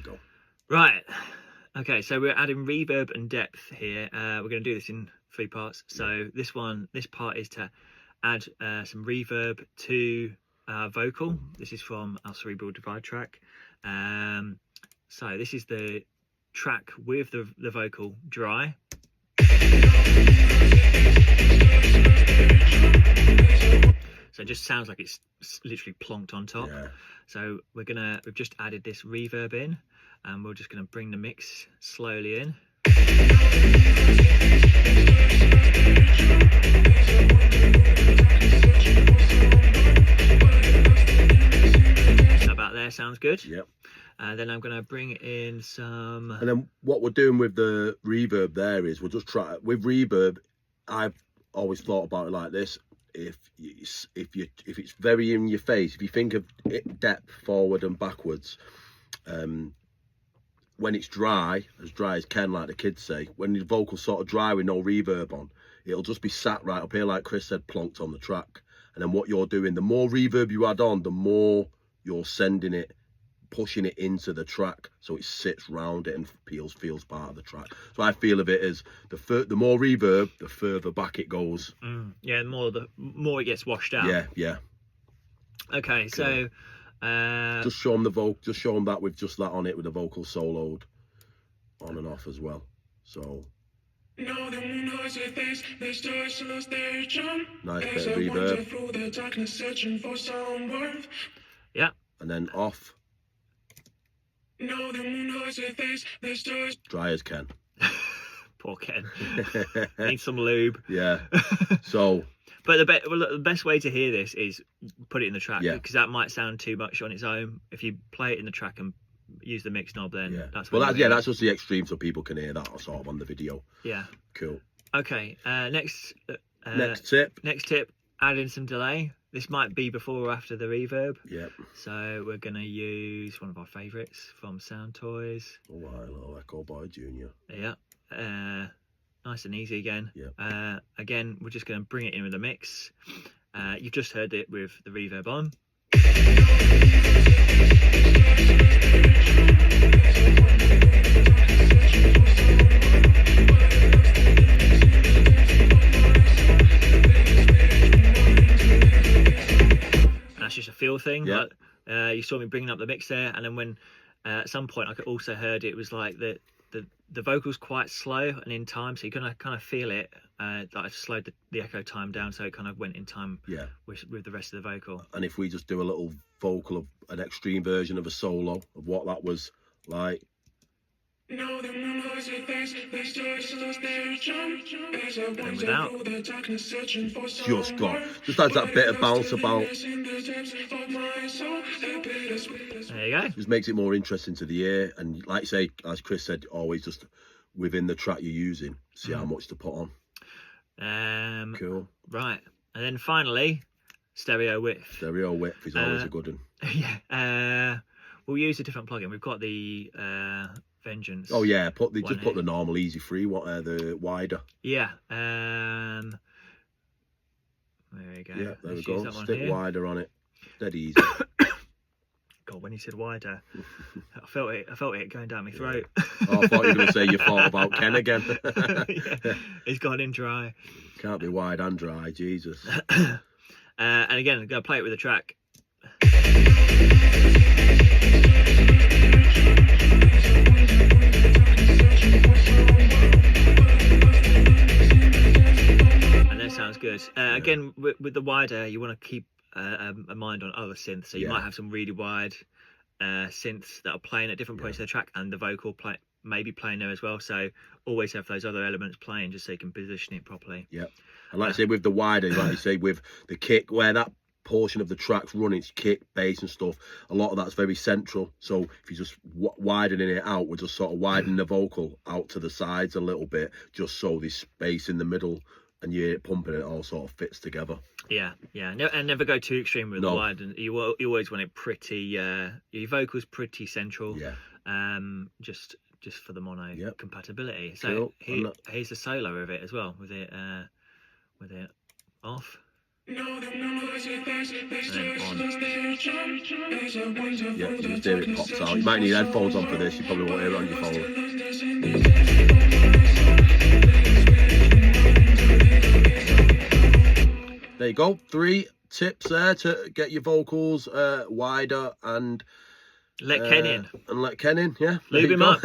go. Right. Okay, so we're adding reverb and depth here. We're going to do this in 3 parts. So this part is to add some reverb to vocal. This is from our Cerebral Divide track. So this is the track with the vocal dry. So it just sounds like it's literally plonked on top. Yeah. So we've just added this reverb in, and we're just gonna bring the mix slowly in. About there, sounds good. Yep. Then I'm gonna bring in some. And then what we're doing with the reverb there is we'll just try with reverb. I've always thought about it like this. If it's very in your face, if you think of it depth forward and backwards, when it's dry as Ken, like the kids say, when the vocal's sort of dry with no reverb on, it'll just be sat right up here, like Chris said, plonked on the track. And then what you're doing, the more reverb you add on, the more you're sending it, pushing it into the track, so it sits round it and feels part of the track. So I feel of it as the more reverb, the further back it goes. Yeah, the more it gets washed out. Yeah. Okay, so just show them just show them that with just that on it, with the vocal soloed on and off as well. So nice bit of reverb. Yeah. And then off. Dry as Ken. Poor Ken. Needs some lube. Yeah. So. But the best way to hear this is put it in the track, because that might sound too much on its own. If you play it in the track and use the mix knob, then that's that's just the extreme, so people can hear that sort of on the video. Yeah. Cool. Okay. Next tip. Add in some delay. This might be before or after the reverb. Yep. So we're going to use one of our favourites from Sound Toys. Oh, wow, little Echo Boy Junior. Yeah. Nice and easy again. Yeah. Again, we're just going to bring it in with the mix. You've just heard it with the reverb on. That's just a feel thing. Yeah. But you saw me bringing up the mix there, and then when at some point I could also heard it was like the vocal's quite slow and in time, so you're gonna kind of feel it. That I've slowed the echo time down, so it kind of went in time. Yeah. With the rest of the vocal. And if we just do a little vocal of an extreme version of a solo of what that was like. And without. Just adds that bit of bounce about. There you go. Just makes it more interesting to the ear, and like say, as Chris said, always just within the track you're using, see how much to put on. Cool. Right, and then finally, stereo width. Stereo width is always a good one. Yeah. We'll use a different plugin. We've got the Vengeance. Oh yeah, put the normal easy free the wider. Yeah. There we go. Yeah, there we go. Stick wider on it. Dead easy. God, when you said wider, I felt it going down my throat. Oh, I thought you were going to say you thought about Ken again. Yeah, he's gone in dry. Can't be wide and dry, Jesus. And again, I'm going to play it with the track. And that sounds good. Again, with the wider, you want to keep a mind on other synths, so you might have some really wide synths that are playing at different points of the track, and the vocal maybe playing there as well, so always have those other elements playing just so you can position it properly. Yeah, and like I say, with the wider, like you say, with the kick, where that portion of the track's running, it's kick, bass and stuff, a lot of that's very central, so if you're just widening it out, we're just sort of widening the vocal out to the sides a little bit, just so there's space in the middle and you're pumping, it all sort of fits together. Yeah. And never go too extreme with the wide, and you always want it pretty, your vocal's pretty central. Yeah. Just for the mono compatibility. Cool. So here's the solo of it as well, with it off. And on. Yeah, you just hear it pops out. You might need headphones on for this. You probably won't hear it on your phone. There you go. 3 tips there to get your vocals wider and let Ken in. And let Ken in. Yeah. Lube him up.